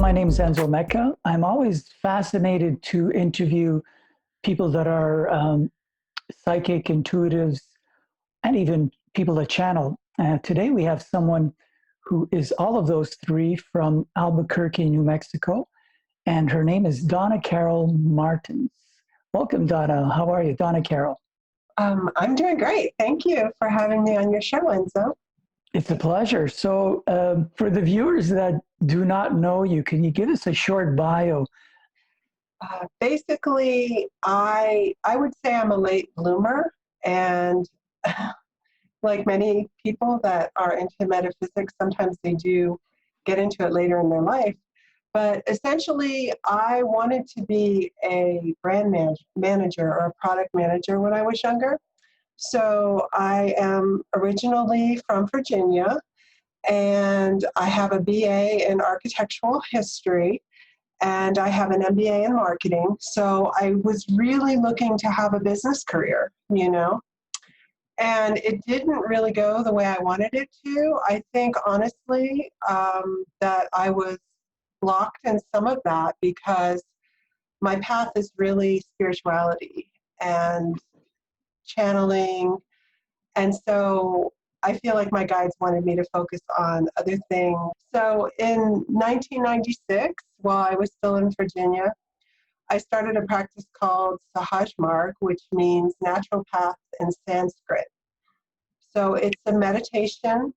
my name is Enzo Mecca. I'm always fascinated to interview people that are psychic, intuitives, and even people that channel. Today we have someone who is all of those three from Albuquerque, New Mexico, and her name is Donna Carol Martins. Welcome, Donna. How are you, Donna Carol? I'm doing great. Thank you for having me on your show, Enzo. It's a pleasure. So, for the viewers that do not know you, can you give us a short bio? Basically, I would say I'm a late bloomer, and like many people that are into metaphysics, sometimes they do get into it later in their life. But essentially, I wanted to be a brand manager or a product manager when I was younger. So I am originally from Virginia, and I have a BA in architectural history, and I have an MBA in marketing. So I was really looking to have a business career, and it didn't really go the way I wanted it to. I think, honestly, that I was blocked in some of that because my path is really spirituality and channeling. And so I feel like my guides wanted me to focus on other things. So in 1996, while I was still in Virginia, I started a practice called Sahaj Marg, which means natural path in Sanskrit. So it's a meditation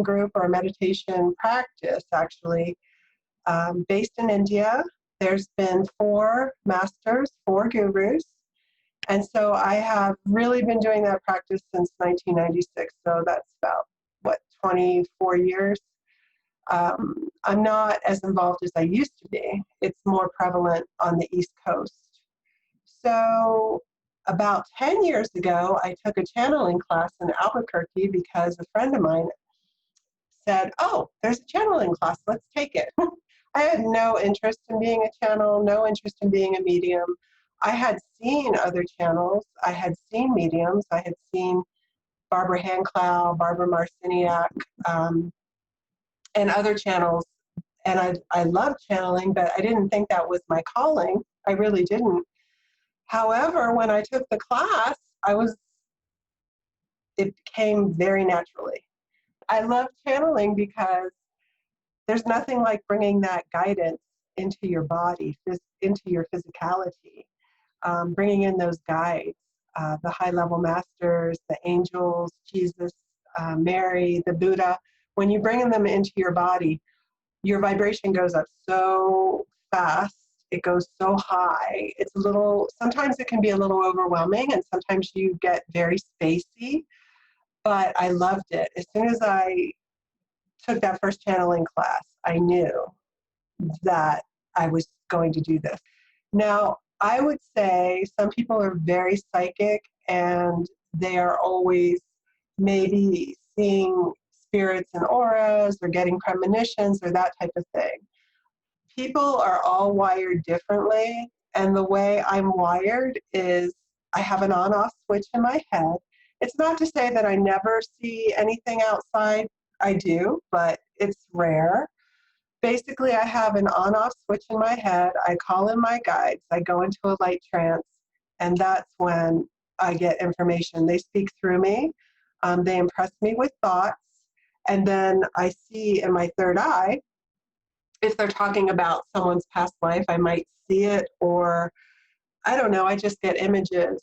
group or a meditation practice, actually, based in India. There's been 4 masters, 4 gurus. And so I have really been doing that practice since 1996. So that's about, 24 years. I'm not as involved as I used to be. It's more prevalent on the East Coast. So about 10 years ago, I took a channeling class in Albuquerque because a friend of mine said, "Oh, there's a channeling class, let's take it." I had no interest in being a channel, no interest in being a medium. I had seen other channels. I had seen mediums. I had seen Barbara Handclough, Barbara Marciniak, and other channels. And I loved channeling, but I didn't think that was my calling. I really didn't. However, when I took the class, it came very naturally. I love channeling because there's nothing like bringing that guidance into your body, into your physicality, bringing in those guides, the high-level masters, the angels, Jesus, Mary, the Buddha. When you bring them into your body, your vibration goes up so fast. It goes so high. Sometimes it can be a little overwhelming, and sometimes you get very spacey, but I loved it. As soon as I took that first channeling class, I knew that I was going to do this. Now, I would say some people are very psychic and they are always maybe seeing spirits and auras or getting premonitions or that type of thing. People are all wired differently, and the way I'm wired is I have an on-off switch in my head. It's not to say that I never see anything outside. I do, but it's rare. Basically, I have an on-off switch in my head. I call in my guides. I go into a light trance, and that's when I get information. They speak through me. They impress me with thoughts, and then I see in my third eye, if they're talking about someone's past life, I might see it, or I don't know, I just get images,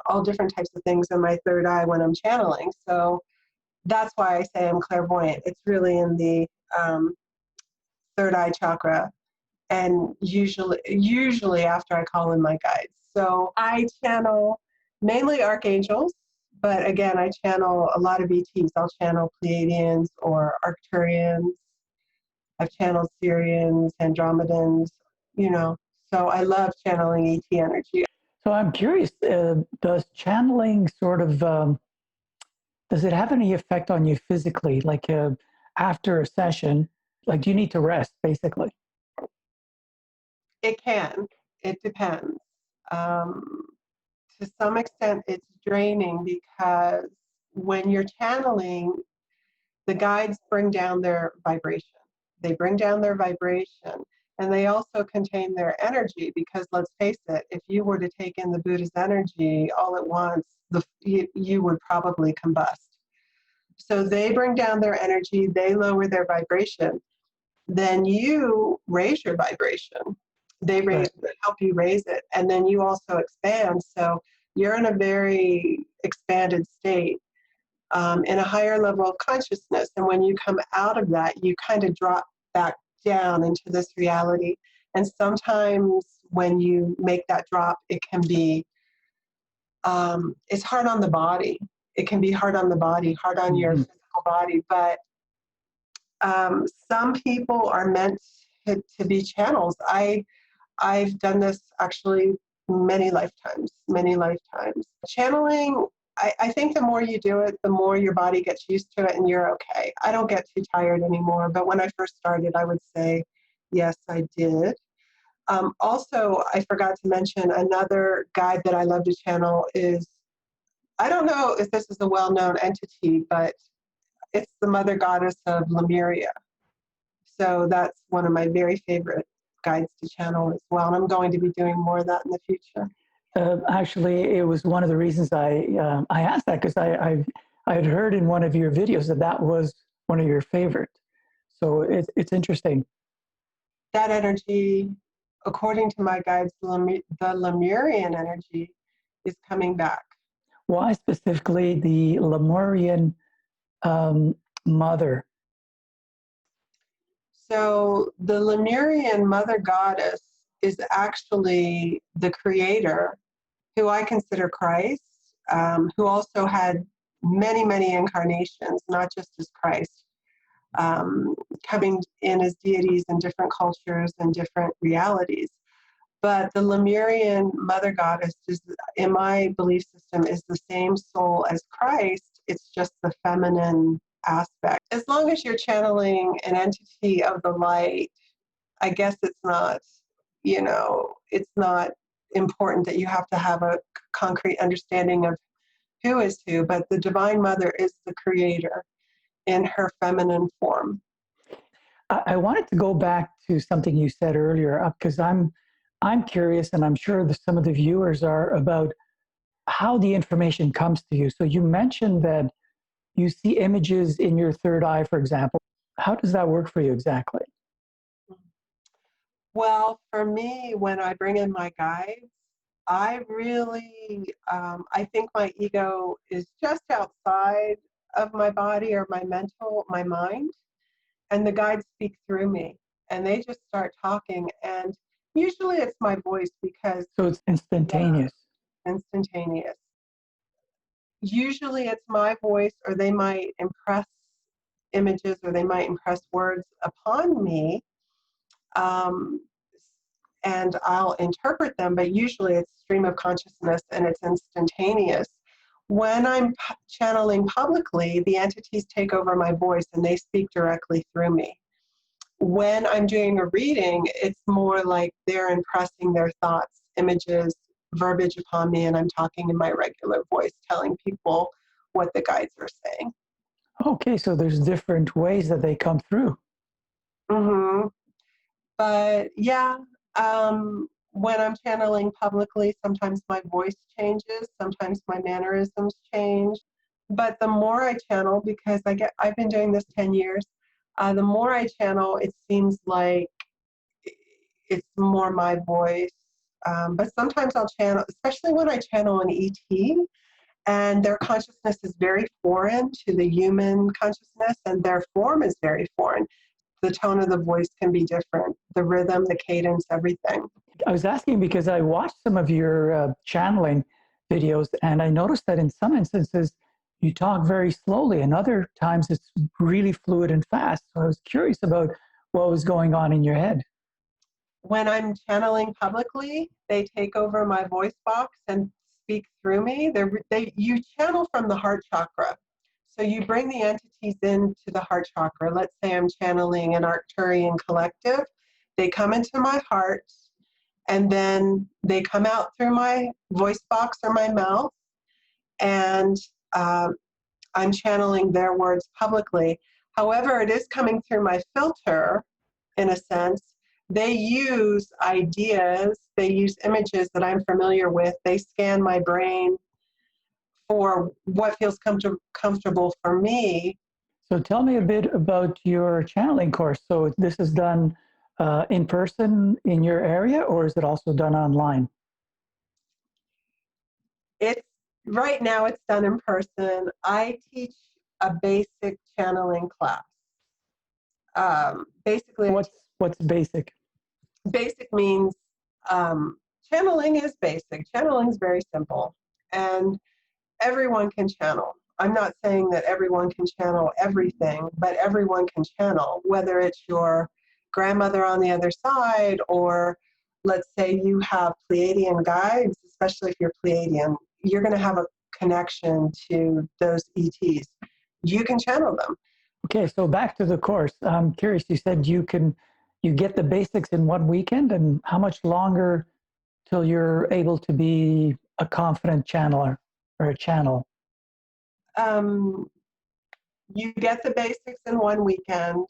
all different types of things in my third eye when I'm channeling. So that's why I say I'm clairvoyant. It's really in the third eye chakra, and usually after I call in my guides. So I channel mainly archangels, but again, I channel a lot of ETs. I'll channel Pleiadians or Arcturians. I've channeled Syrians, Andromedans, so I love channeling ET energy. So I'm curious, does channeling sort of, does it have any effect on you physically? Like after a session, like do you need to rest basically? It can. It depends. To some extent, it's draining because when you're channeling, the guides bring down their vibration. they bring down their vibration, and they also contain their energy, because let's face it, if you were to take in the Buddha's energy all at once, you would probably combust. So they bring down their energy, they lower their vibration, then you raise your vibration. They help you raise it, and then you also expand. So you're in a very expanded state, in a higher level of consciousness. And when you come out of that, you kind of drop back down into this reality. And sometimes when you make that drop, it can be, it's hard on the body. It can be hard on the body, hard on your physical body. But some people are meant to be channels. I've done this actually many lifetimes. Channeling, I think the more you do it, the more your body gets used to it and you're okay. I don't get too tired anymore, but when I first started, I would say, yes, I did. Also, I forgot to mention another guide that I love to channel is, I don't know if this is a well-known entity, but it's the mother goddess of Lemuria. So that's one of my very favorite guides to channel as well. And I'm going to be doing more of that in the future. Actually, it was one of the reasons I asked that, because I had heard in one of your videos that was one of your favorites. So it's interesting. That energy, according to my guides, the Lemurian energy is coming back. Why specifically the Lemurian mother? So the Lemurian mother goddess is actually the creator, who I consider Christ, who also had many, many incarnations, not just as Christ, coming in as deities in different cultures and different realities. But the Lemurian mother goddess is, in my belief system, is the same soul as Christ. It's just the feminine aspect. As long as you're channeling an entity of the light, I guess it's not, it's not important that you have to have a concrete understanding of who is who, but the Divine Mother is the creator in her feminine form. I wanted to go back to something you said earlier, because I'm curious, and I'm sure that some of the viewers are, about how the information comes to you. So you mentioned that you see images in your third eye, for example. How does that work for you exactly? Well, for me, when I bring in my guides, I really, I think my ego is just outside of my body or my mind, and the guides speak through me, and they just start talking, and usually it's my voice, because... So it's instantaneous. Yeah, instantaneous. Usually it's my voice, or they might impress images, or they might impress words upon me, and I'll interpret them, but usually it's stream of consciousness and it's instantaneous. When I'm channeling publicly, the entities take over my voice and they speak directly through me. When I'm doing a reading, it's more like they're impressing their thoughts, images, verbiage upon me, and I'm talking in my regular voice, telling people what the guides are saying. Okay, so there's different ways that they come through. Mm-hmm. But yeah, when I'm channeling publicly, sometimes my voice changes, sometimes my mannerisms change. But the more I channel, because I've been doing this 10 years, the more I channel, it seems like it's more my voice. But sometimes I'll channel, especially when I channel an ET, and their consciousness is very foreign to the human consciousness, and their form is very foreign. The tone of the voice can be different, the rhythm, the cadence, everything. I was asking because I watched some of your channeling videos, and I noticed that in some instances you talk very slowly, and other times it's really fluid and fast. So I was curious about what was going on in your head. When I'm channeling publicly, they take over my voice box and speak through me. You channel from the heart chakra. So you bring the entities into the heart chakra. Let's say I'm channeling an Arcturian collective. They come into my heart, and then they come out through my voice box or my mouth, and I'm channeling their words publicly. However, it is coming through my filter, in a sense. They use ideas, they use images that I'm familiar with. They scan my brain for what feels comfortable for me. So tell me a bit about your channeling course. So this is done in person in your area, or is it also done online? It's right now it's done in person. I teach a basic channeling class. Basically, What's basic? basic means channeling is basic. Channeling is very simple, and everyone can channel. I'm not saying that everyone can channel everything, but everyone can channel, whether it's your grandmother on the other side, or let's say you have Pleiadian guides, especially if you're Pleiadian, you're going to have a connection to those ETs. You can channel them. Okay, so back to the course. I'm curious. You said you get the basics in one weekend, and how much longer till you're able to be a confident channeler or a channel? Um, you get the basics in one weekend.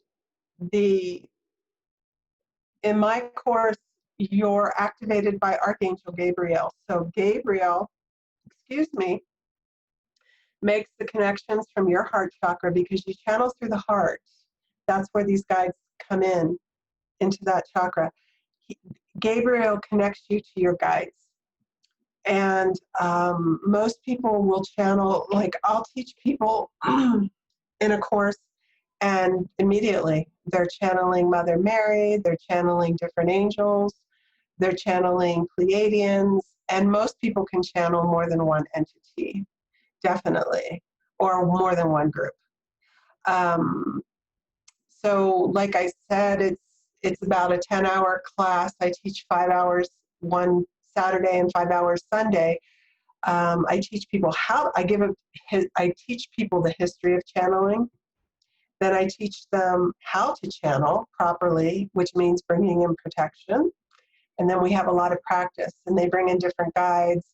The In my course, you're activated by Archangel Gabriel. So Gabriel, excuse me, makes the connections from your heart chakra because you channel through the heart. That's where these guides come into that chakra. Gabriel connects you to your guides. And most people will channel, like I'll teach people in a course, and immediately they're channeling Mother Mary, they're channeling different angels, they're channeling Pleiadians, and most people can channel more than one entity, definitely, or more than one group. So like I said, it's about a 10-hour class. I teach 5 hours one Saturday and 5 hours Sunday. I teach people I teach people the history of channeling. Then I teach them how to channel properly, which means bringing in protection. And then we have a lot of practice, and they bring in different guides.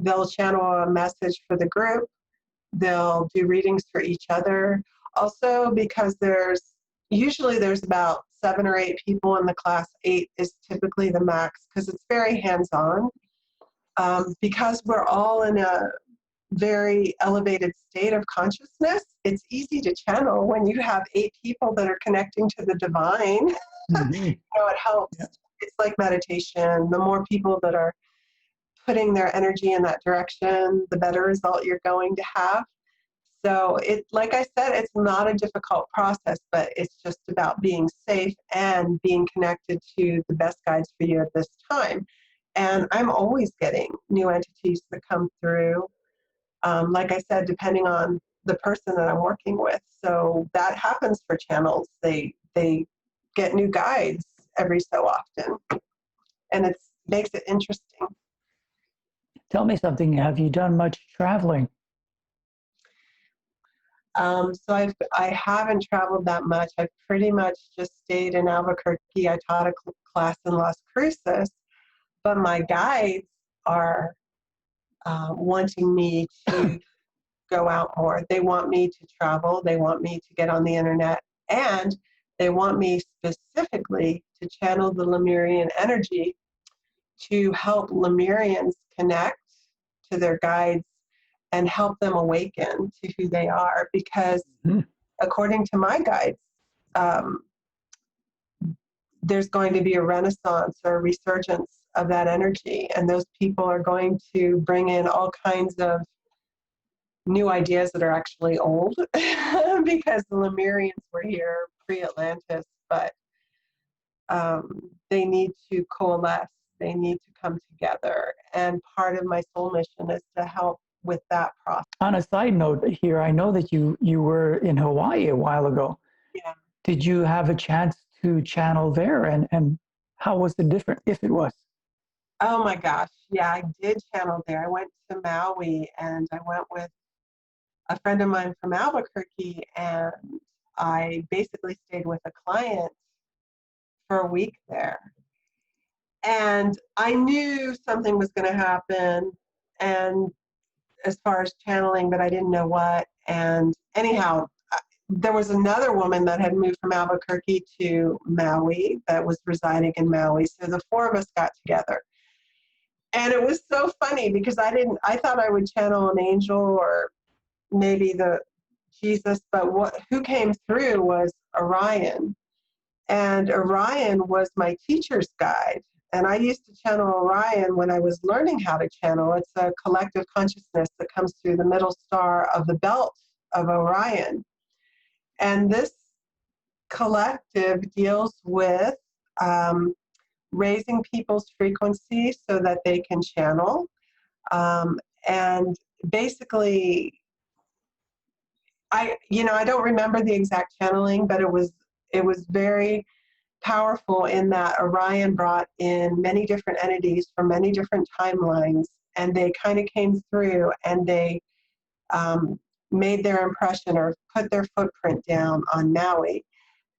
They'll channel a message for the group. They'll do readings for each other. Also, because there's about 7 or 8 people in the class. 8 is typically the max because it's very hands-on. Because we're all in a very elevated state of consciousness, it's easy to channel when you have 8 people that are connecting to the divine. Mm-hmm. It helps. Yeah. It's like meditation. The more people that are putting their energy in that direction, the better result you're going to have. So like I said, it's not a difficult process, but it's just about being safe and being connected to the best guides for you at this time. And I'm always getting new entities that come through. Like I said, depending on the person that I'm working with. So that happens for channels. They get new guides every so often, and it makes it interesting. Tell me something. Have you done much traveling? So I haven't traveled that much. I've pretty much just stayed in Albuquerque. I taught a class in Las Cruces, but my guides are wanting me to go out more. They want me to travel. They want me to get on the internet, and they want me specifically to channel the Lemurian energy to help Lemurians connect to their guides and help them awaken to who they are. Because according to my guides, there's going to be a renaissance or a resurgence of that energy, and those people are going to bring in all kinds of new ideas that are actually old because the Lemurians were here pre-Atlantis, but they need to coalesce. They need to come together. And part of my soul mission is to help with that process. On a side note here, I know that you were in Hawaii a while ago. Yeah. Did you have a chance to channel there, and how was it different, if it was? Oh my gosh. Yeah, I did channel there. I went to Maui, and I went with a friend of mine from Albuquerque, and I basically stayed with a client for a week there. And I knew something was going to happen, and as far as channeling, but I didn't know what. And anyhow, there was another woman that had moved from Albuquerque to Maui that was residing in Maui. So the four of us got together. And it was so funny because I thought I would channel an angel or maybe the Jesus, but who came through was Orion. And Orion was my teacher's guide. And I used to channel Orion when I was learning how to channel. It's a collective consciousness that comes through the middle star of the belt of Orion. And this collective deals with raising people's frequency so that they can channel. And basically, I don't remember the exact channeling, but it was very powerful in that Orion brought in many different entities from many different timelines, and they kind of came through and they made their impression or put their footprint down on Maui.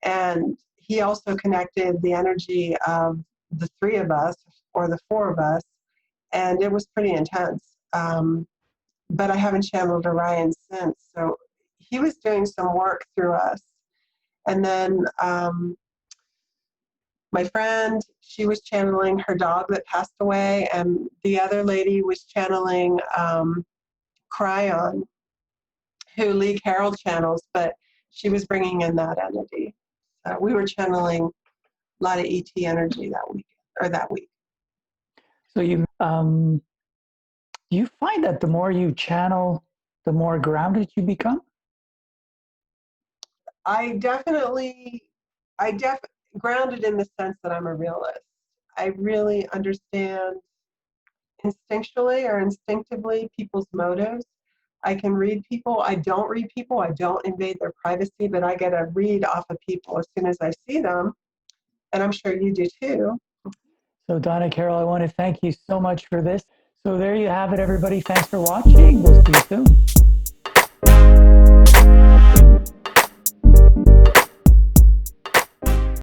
And he also connected the energy of the three of us or the four of us, and it was pretty intense. But I haven't channeled Orion since. So he was doing some work through us. And then my friend, she was channeling her dog that passed away, and the other lady was channeling Cryon, who Lee Carroll channels, but she was bringing in that entity. So we were channeling a lot of ET energy that week. So you find that the more you channel, the more grounded you become? Grounded in the sense that I'm a realist. I really understand instinctually or instinctively people's motives. I can read people. I don't read people. I don't invade their privacy, but I get a read off of people as soon as I see them. And I'm sure you do too. So Donna Carol, I want to thank you so much for this. So there you have it, everybody. Thanks for watching. We'll see you soon.